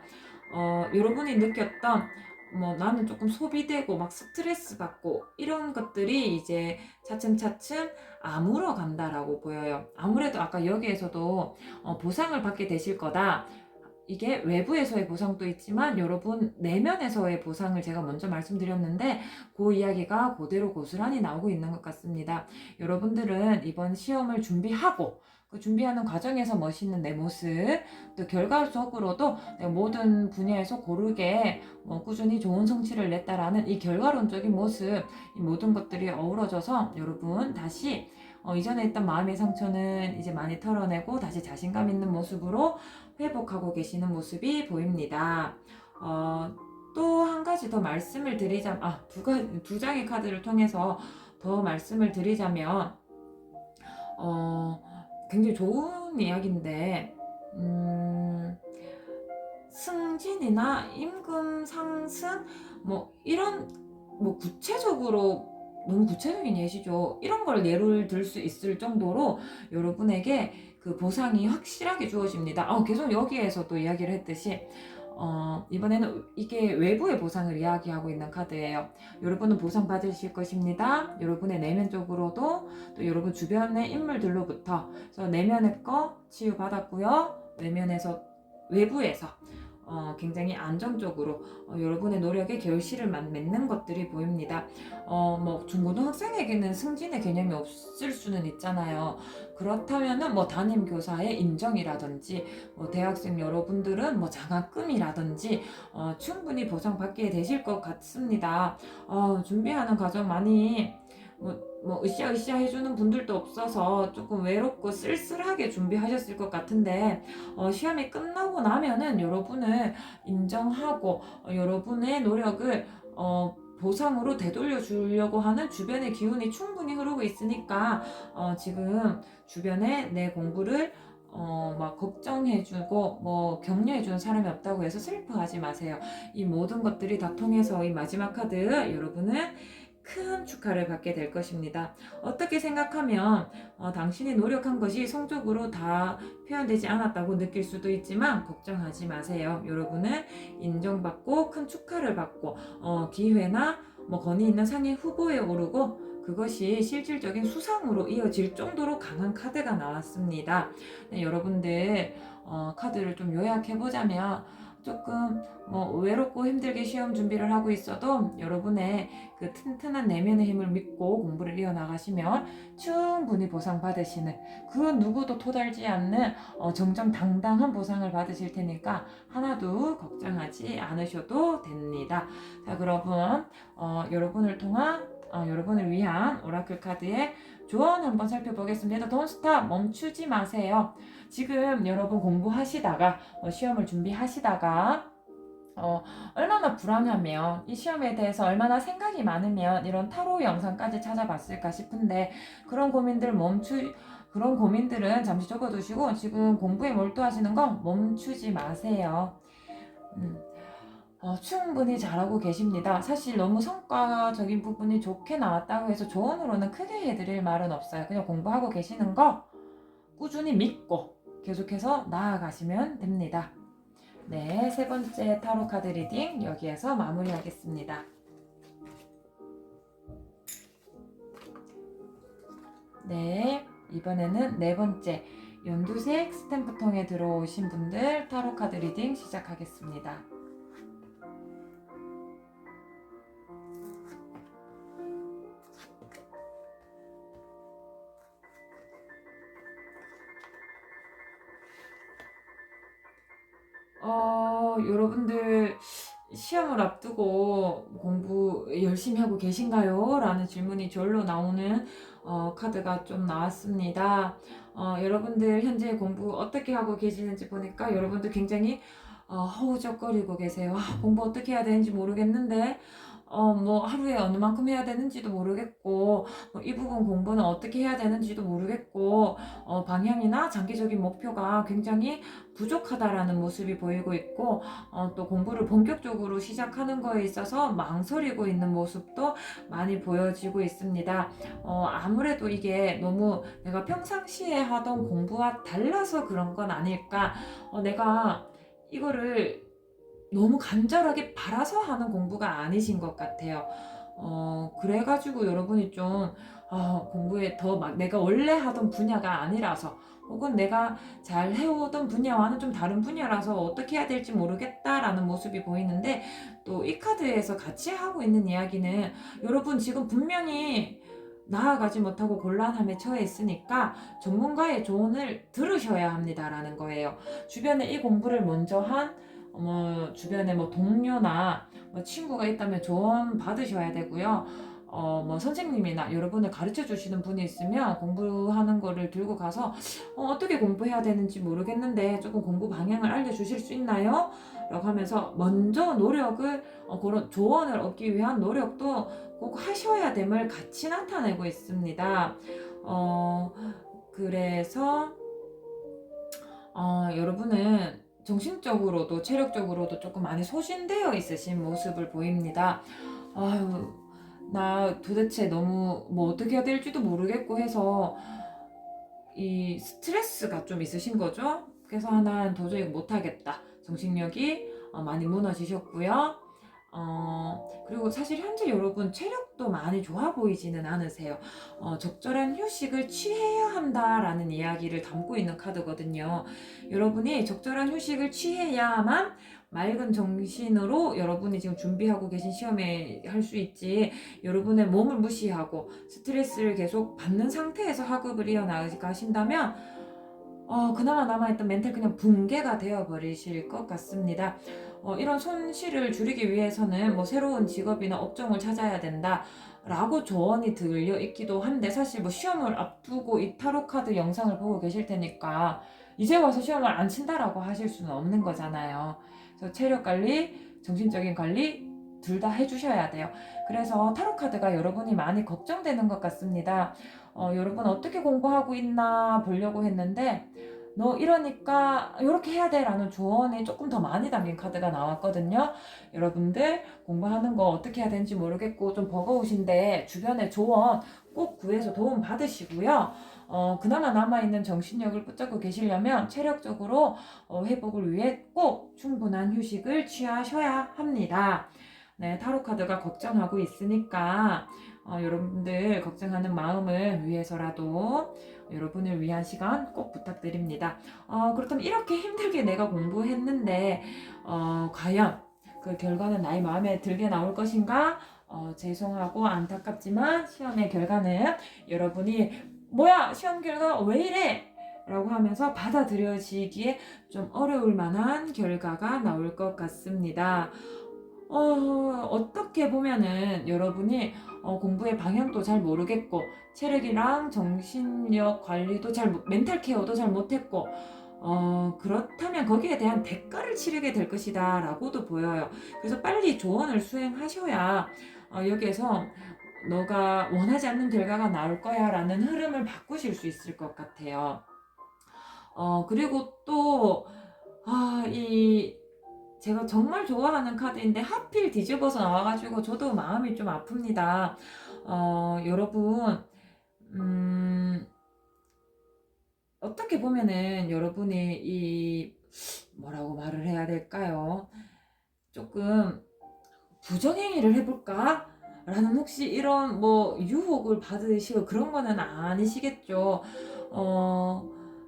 여러분이 느꼈던 뭐 나는 조금 소비되고 막 스트레스 받고 이런 것들이 이제 차츰차츰 아물어 간다라고 보여요. 아무래도 아까 여기에서도 보상을 받게 되실 거다. 이게 외부에서의 보상도 있지만 여러분 내면에서의 보상을 제가 먼저 말씀드렸는데 그 이야기가 그대로 고스란히 나오고 있는 것 같습니다. 여러분들은 이번 시험을 준비하고 그 준비하는 과정에서 멋있는 내 모습, 또 결과적으로도 내가 모든 분야에서 고르게 꾸준히 좋은 성취를 냈다라는 이 결과론적인 모습, 이 모든 것들이 어우러져서 여러분 다시 이전에 했던 마음의 상처는 이제 많이 털어내고 다시 자신감 있는 모습으로 회복하고 계시는 모습이 보입니다. 또 한 가지 더 말씀을 드리자면, 두 장의 카드를 통해서 더 말씀을 드리자면, 굉장히 좋은 이야기인데, 승진이나 임금 상승, 이런, 구체적으로 너무 구체적인 예시죠. 이런 걸 예를 들 수 있을 정도로 여러분에게 그 보상이 확실하게 주어집니다. 계속 여기에서도 이야기를 했듯이 이번에는 이게 외부의 보상을 이야기하고 있는 카드예요. 여러분은 보상 받으실 것입니다. 여러분의 내면적으로도 또 여러분 주변의 인물들로부터 그래서 내면의 거 치유받았고요. 외부에서 굉장히 안정적으로 여러분의 노력에 결실을 맺는 것들이 보입니다. 중고등학생에게는 승진의 개념이 없을 수는 있잖아요. 그렇다면은 담임 교사의 인정이라든지 대학생 여러분들은 장학금이라든지 충분히 보상받게 되실 것 같습니다. 준비하는 과정 많이 으쌰으쌰 해주는 분들도 없어서 조금 외롭고 쓸쓸하게 준비하셨을 것 같은데 시험이 끝나고 나면은 여러분을 인정하고 여러분의 노력을 보상으로 되돌려 주려고 하는 주변의 기운이 충분히 흐르고 있으니까 지금 주변에 내 공부를 걱정해주고 격려해주는 사람이 없다고 해서 슬퍼하지 마세요. 이 모든 것들이 다 통해서 이 마지막 카드 여러분은 큰 축하를 받게 될 것입니다. 어떻게 생각하면 당신이 노력한 것이 성적으로 다 표현되지 않았다고 느낄 수도 있지만 걱정하지 마세요. 여러분은 인정받고 큰 축하를 받고 기회나 건의 있는 상위 후보에 오르고 그것이 실질적인 수상으로 이어질 정도로 강한 카드가 나왔습니다. 네, 여러분들 카드를 좀 요약해보자면 조금 외롭고 힘들게 시험 준비를 하고 있어도 여러분의 그 튼튼한 내면의 힘을 믿고 공부를 이어나가시면 충분히 보상받으시는 그 누구도 토달지 않는 정정당당한 보상을 받으실 테니까 하나도 걱정하지 않으셔도 됩니다. 자, 여러분 여러분을 통한 여러분을 위한 오라클 카드의 조언 한번 살펴보겠습니다. Don't stop, 멈추지 마세요. 지금 여러분 공부하시다가 시험을 준비하시다가 얼마나 불안하면 이 시험에 대해서 얼마나 생각이 많으면 이런 타로 영상까지 찾아봤을까 싶은데 그런 고민들은 잠시 접어두시고 지금 공부에 몰두하시는 거 멈추지 마세요. 충분히 잘하고 계십니다. 사실 너무 성과적인 부분이 좋게 나왔다고 해서 조언으로는 크게 해드릴 말은 없어요. 그냥 공부하고 계시는 거 꾸준히 믿고 계속해서 나아가시면 됩니다. 네, 세 번째 타로 카드 리딩 여기에서 마무리하겠습니다. 네, 이번에는 네 번째 연두색 스탬프통에 들어오신 분들 타로 카드 리딩 시작하겠습니다. 여러분들 시험을 앞두고 공부 열심히 하고 계신가요? 라는 질문이 절로 나오는 카드가 좀 나왔습니다. 여러분들 현재 공부 어떻게 하고 계시는지 보니까 여러분들 굉장히 허우적거리고 계세요. 공부 어떻게 해야 되는지 모르겠는데 뭐 하루에 어느 만큼 해야 되는지도 모르겠고 이 부분 공부는 어떻게 해야 되는지도 모르겠고 방향이나 장기적인 목표가 굉장히 부족하다라는 모습이 보이고 있고 또 공부를 본격적으로 시작하는 거에 있어서 망설이고 있는 모습도 많이 보여지고 있습니다. 아무래도 이게 너무 내가 평상시에 하던 공부와 달라서 그런 건 아닐까. 내가 이거를 너무 간절하게 바라서 하는 공부가 아니신 것 같아요. 그래가지고 여러분이 좀 공부에 더 막 내가 원래 하던 분야가 아니라서 혹은 내가 잘 해오던 분야와는 좀 다른 분야라서 어떻게 해야 될지 모르겠다라는 모습이 보이는데 또 이 카드에서 같이 하고 있는 이야기는 여러분 지금 분명히 나아가지 못하고 곤란함에 처해 있으니까 전문가의 조언을 들으셔야 합니다라는 거예요. 주변에 이 공부를 먼저 한 주변에 뭐 동료나 뭐 친구가 있다면 조언 받으셔야 되고요. 뭐 선생님이나 여러분을 가르쳐 주시는 분이 있으면 공부하는 거를 들고 가서 어떻게 공부해야 되는지 모르겠는데 조금 공부 방향을 알려주실 수 있나요? 라고 하면서 먼저 노력을 그런 조언을 얻기 위한 노력도 꼭 하셔야 됨을 같이 나타내고 있습니다. 그래서 여러분은 정신적으로도 체력적으로도 조금 많이 소진되어 있으신 모습을 보입니다. 아유, 나 도대체 너무 뭐 어떻게 해야 될지도 모르겠고 해서 이 스트레스가 좀 있으신 거죠? 그래서 난 도저히 못하겠다. 정신력이 많이 무너지셨고요. 그리고 사실 현재 여러분 체력도 많이 좋아 보이지는 않으세요. 적절한 휴식을 취해야 한다라는 이야기를 담고 있는 카드거든요. 여러분이 적절한 휴식을 취해야만 맑은 정신으로 여러분이 지금 준비하고 계신 시험에 할 수 있지, 여러분의 몸을 무시하고 스트레스를 계속 받는 상태에서 학업을 이어나가신다면 그나마 남아있던 멘탈 그냥 붕괴가 되어버리실 것 같습니다. 이런 손실을 줄이기 위해서는 뭐 새로운 직업이나 업종을 찾아야 된다 라고 조언이 들려 있기도 한데, 사실 뭐 시험을 앞두고 이 타로 카드 영상을 보고 계실 테니까 이제 와서 시험을 안 친다라고 하실 수는 없는 거잖아요. 그래서 체력 관리, 정신적인 관리 둘 다 해주셔야 돼요. 그래서 타로 카드가 여러분이 많이 걱정되는 것 같습니다. 여러분 어떻게 공부하고 있나 보려고 했는데 너 이러니까 이렇게 해야 돼 라는 조언이 조금 더 많이 담긴 카드가 나왔거든요. 여러분들 공부하는 거 어떻게 해야 되는지 모르겠고 좀 버거우신데 주변에 조언 꼭 구해서 도움 받으시고요. 그나마 남아있는 정신력을 붙잡고 계시려면 체력적으로 회복을 위해 꼭 충분한 휴식을 취하셔야 합니다. 네, 타로 카드가 걱정하고 있으니까 여러분들 걱정하는 마음을 위해서라도 여러분을 위한 시간 꼭 부탁드립니다. 그렇다면 이렇게 힘들게 내가 공부했는데 과연 그 결과는 나의 마음에 들게 나올 것인가? 죄송하고 안타깝지만 시험의 결과는 여러분이 뭐야 시험 결과 왜 이래? 라고 하면서 받아들여지기에 좀 어려울 만한 결과가 나올 것 같습니다. 어떻게 보면은 여러분이 공부의 방향도 잘 모르겠고 체력이랑 정신력 관리도 멘탈 케어도 잘 못했고 그렇다면 거기에 대한 대가를 치르게 될 것이다 라고도 보여요. 그래서 빨리 조언을 수행하셔야 여기에서 너가 원하지 않는 결과가 나올 거야 라는 흐름을 바꾸실 수 있을 것 같아요. 그리고 또 이 제가 정말 좋아하는 카드인데 하필 뒤집어서 나와가지고 저도 마음이 좀 아픕니다. 여러분, 어떻게 보면은 여러분이 뭐라고 말을 해야 될까요? 조금 부정행위를 해볼까? 라는 혹시 이런 뭐 유혹을 받으시고 그런 거는 아니시겠죠?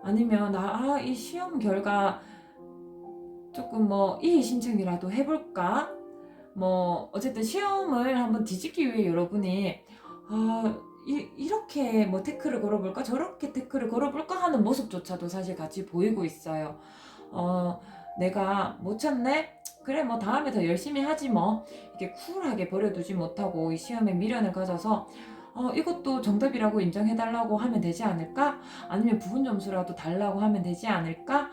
아니면 이 시험 결과 조금 뭐 이의 신청이라도 해볼까? 뭐 어쨌든 시험을 한번 뒤집기 위해 여러분이 이렇게 뭐 태클을 걸어볼까 저렇게 태클을 걸어볼까 하는 모습조차도 사실 같이 보이고 있어요. 내가 못 쳤네? 그래 뭐 다음에 더 열심히 하지 뭐. 이렇게 쿨하게 버려두지 못하고 이 시험에 미련을 가져서 이것도 정답이라고 인정해달라고 하면 되지 않을까? 아니면 부분 점수라도 달라고 하면 되지 않을까?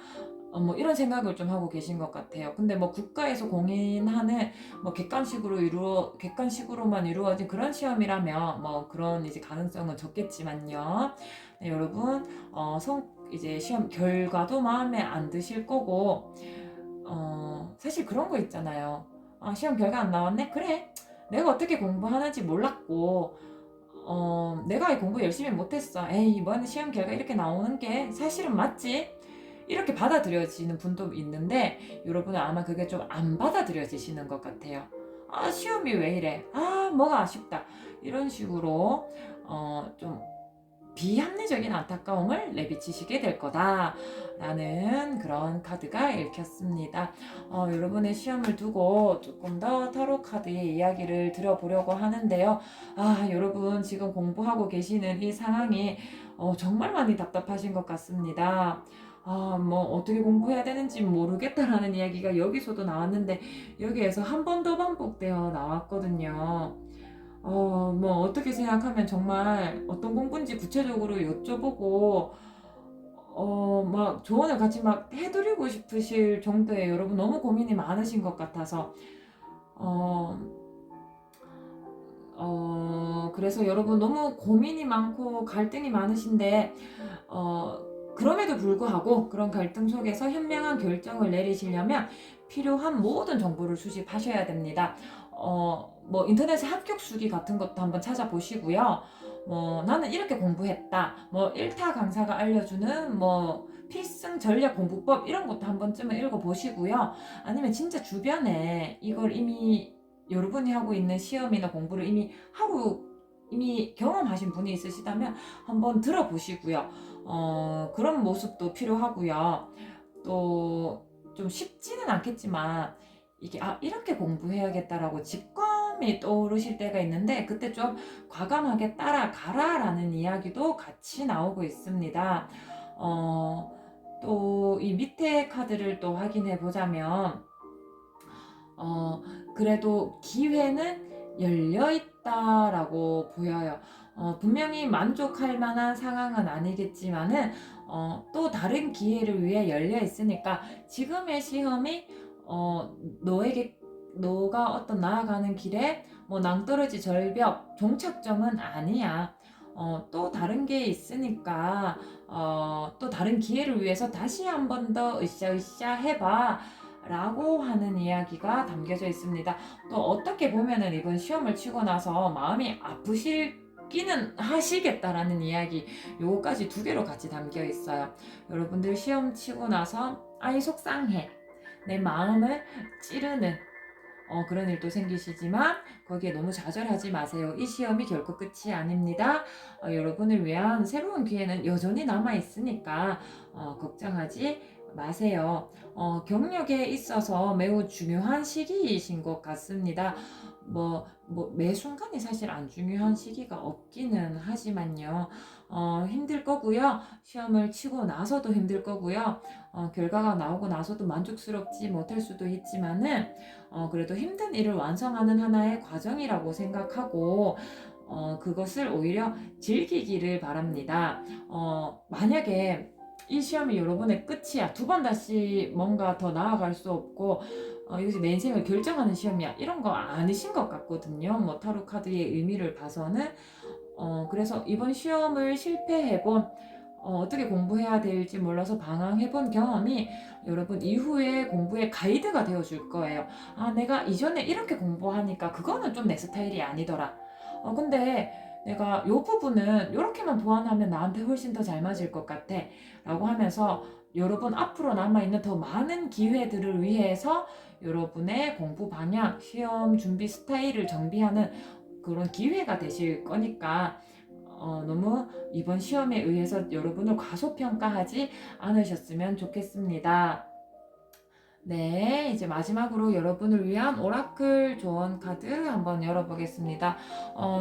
뭐 이런 생각을 좀 하고 계신 것 같아요. 근데 뭐 국가에서 공인하는 뭐 객관식으로만 이루어진 그런 시험이라면 뭐 그런 이제 가능성은 적겠지만요. 네, 여러분, 이제 시험 결과도 마음에 안 드실 거고, 사실 그런 거 있잖아요. 시험 결과 안 나왔네? 그래. 내가 어떻게 공부하는지 몰랐고, 내가 공부 열심히 못했어. 에이, 이번 시험 결과 이렇게 나오는 게 사실은 맞지? 이렇게 받아들여지는 분도 있는데, 여러분은 아마 그게 좀 안 받아들여지시는 것 같아요. 시험이 왜 이래? 뭐가 아쉽다. 이런 식으로, 좀 비합리적인 안타까움을 내비치시게 될 거다라는 그런 카드가 읽혔습니다. 여러분의 시험을 두고 조금 더 타로 카드의 이야기를 들어보려고 하는데요. 여러분 지금 공부하고 계시는 이 상황이 정말 많이 답답하신 것 같습니다. 뭐 어떻게 공부해야 되는지 모르겠다라는 이야기가 여기서도 나왔는데 여기에서 한 번 더 반복되어 나왔거든요. 뭐 어떻게 생각하면 정말 어떤 공부인지 구체적으로 여쭤보고 막 조언을 같이 막 해드리고 싶으실 정도의 여러분 너무 고민이 많으신 것 같아서 어, 그래서 여러분 너무 고민이 많고 갈등이 많으신데 그럼에도 불구하고 그런 갈등 속에서 현명한 결정을 내리시려면 필요한 모든 정보를 수집하셔야 됩니다. 뭐 인터넷에 합격 수기 같은 것도 한번 찾아보시고요. 뭐 나는 이렇게 공부했다. 뭐 1타 강사가 알려주는 뭐 필승 전략 공부법 이런 것도 한 번쯤은 읽어보시고요. 아니면 진짜 주변에 이걸 이미 여러분이 하고 있는 시험이나 공부를 이미 경험하신 분이 있으시다면 한번 들어보시고요. 그런 모습도 필요하고요. 또 좀 쉽지는 않겠지만 이게 이렇게 공부해야겠다라고 직감이 떠오르실 때가 있는데 그때 좀 과감하게 따라가라라는 이야기도 같이 나오고 있습니다. 또 이 밑에 카드를 또 확인해 보자면 그래도 기회는 열려 있다라고 보여요. 분명히 만족할 만한 상황은 아니겠지만은 또 다른 기회를 위해 열려 있으니까 지금의 시험이 어, 너에게 너가 어떤 나아가는 길에 뭐 낭떠러지 절벽 종착점은 아니야. 또 다른 게 있으니까 또 다른 기회를 위해서 다시 한 번 더 으쌰으쌰 해봐. 라고 하는 이야기가 담겨져 있습니다. 또 어떻게 보면은 이번 시험을 치고 나서 마음이 아프시기는 하시겠다라는 이야기 요거까지 두 개로 같이 담겨 있어요. 여러분들 시험 치고 나서 아이 속상해 내 마음을 찌르는 그런 일도 생기시지만 거기에 너무 좌절하지 마세요. 이 시험이 결코 끝이 아닙니다. 여러분을 위한 새로운 기회는 여전히 남아 있으니까 걱정하지 마세요. 경력에 있어서 매우 중요한 시기이신 것 같습니다. 매 순간이 사실 안 중요한 시기가 없기는 하지만요. 힘들 거고요. 시험을 치고 나서도 힘들 거고요. 결과가 나오고 나서도 만족스럽지 못할 수도 있지만은 그래도 힘든 일을 완성하는 하나의 과정이라고 생각하고 그것을 오히려 즐기기를 바랍니다. 만약에 이 시험이 여러분의 끝이야. 두 번 다시 뭔가 더 나아갈 수 없고 이것이 내 인생을 결정하는 시험이야. 이런 거 아니신 것 같거든요. 뭐 타로 카드의 의미를 봐서는 그래서 이번 시험을 실패해본 어떻게 공부해야 될지 몰라서 방황해본 경험이 여러분 이후에 공부의 가이드가 되어줄 거예요. 내가 이전에 이렇게 공부하니까 그거는 좀 내 스타일이 아니더라. 근데 내가 요 부분은 이렇게만 보완하면 나한테 훨씬 더 잘 맞을 것 같아. 라고 하면서 여러분 앞으로 남아있는 더 많은 기회들을 위해서 여러분의 공부 방향, 시험 준비 스타일을 정비하는 그런 기회가 되실 거니까 너무 이번 시험에 의해서 여러분을 과소평가하지 않으셨으면 좋겠습니다. 네, 이제 마지막으로 여러분을 위한 오라클 조언 카드 한번 열어보겠습니다.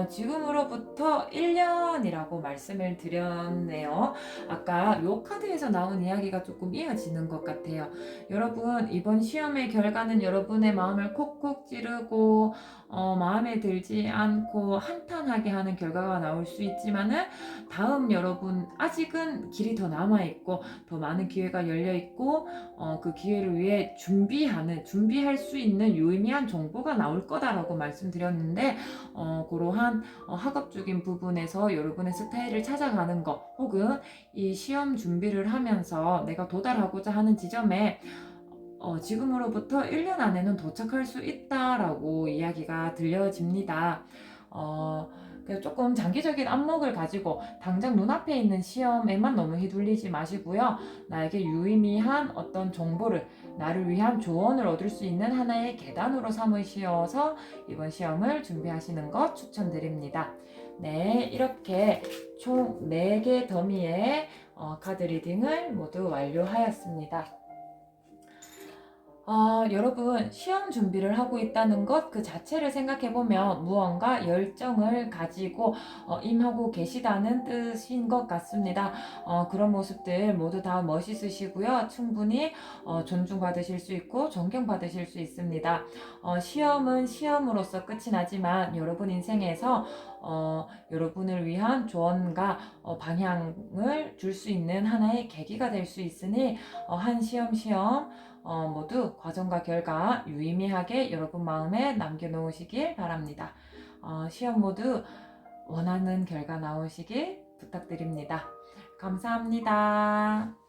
지금으로부터 1년이라고 말씀을 드렸네요. 아까 요 카드에서 나온 이야기가 조금 이어지는 것 같아요. 여러분, 이번 시험의 결과는 여러분의 마음을 콕콕 찌르고, 마음에 들지 않고 한탄하게 하는 결과가 나올 수 있지만은, 다음 여러분, 아직은 길이 더 남아있고, 더 많은 기회가 열려있고, 그 기회를 위해 준비할 수 있는 유의미한 정보가 나올 거다라고 말씀드렸는데, 그러한 학업적인 부분에서 여러분의 스타일을 찾아가는 것, 혹은 이 시험 준비를 하면서 내가 도달하고자 하는 지점에 지금으로부터 1년 안에는 도착할 수 있다라고 이야기가 들려집니다. 그래서 조금 장기적인 안목을 가지고 당장 눈앞에 있는 시험에만 너무 휘둘리지 마시고요. 나에게 유의미한 어떤 정보를, 나를 위한 조언을 얻을 수 있는 하나의 계단으로 삼으시어서 이번 시험을 준비하시는 것 추천드립니다. 네, 이렇게 총 4개 더미의 카드 리딩을 모두 완료하였습니다. 여러분, 시험 준비를 하고 있다는 것 그 자체를 생각해보면 무언가 열정을 가지고 임하고 계시다는 뜻인 것 같습니다. 그런 모습들 모두 다 멋있으시고요. 충분히 존중받으실 수 있고 존경받으실 수 있습니다. 시험은 시험으로서 끝이 나지만 여러분 인생에서 여러분을 위한 조언과 방향을 줄 수 있는 하나의 계기가 될 수 있으니 한 시험 모두 과정과 결과 유의미하게 여러분 마음에 남겨놓으시길 바랍니다. 시험 모두 원하는 결과 나오시길 부탁드립니다. 감사합니다.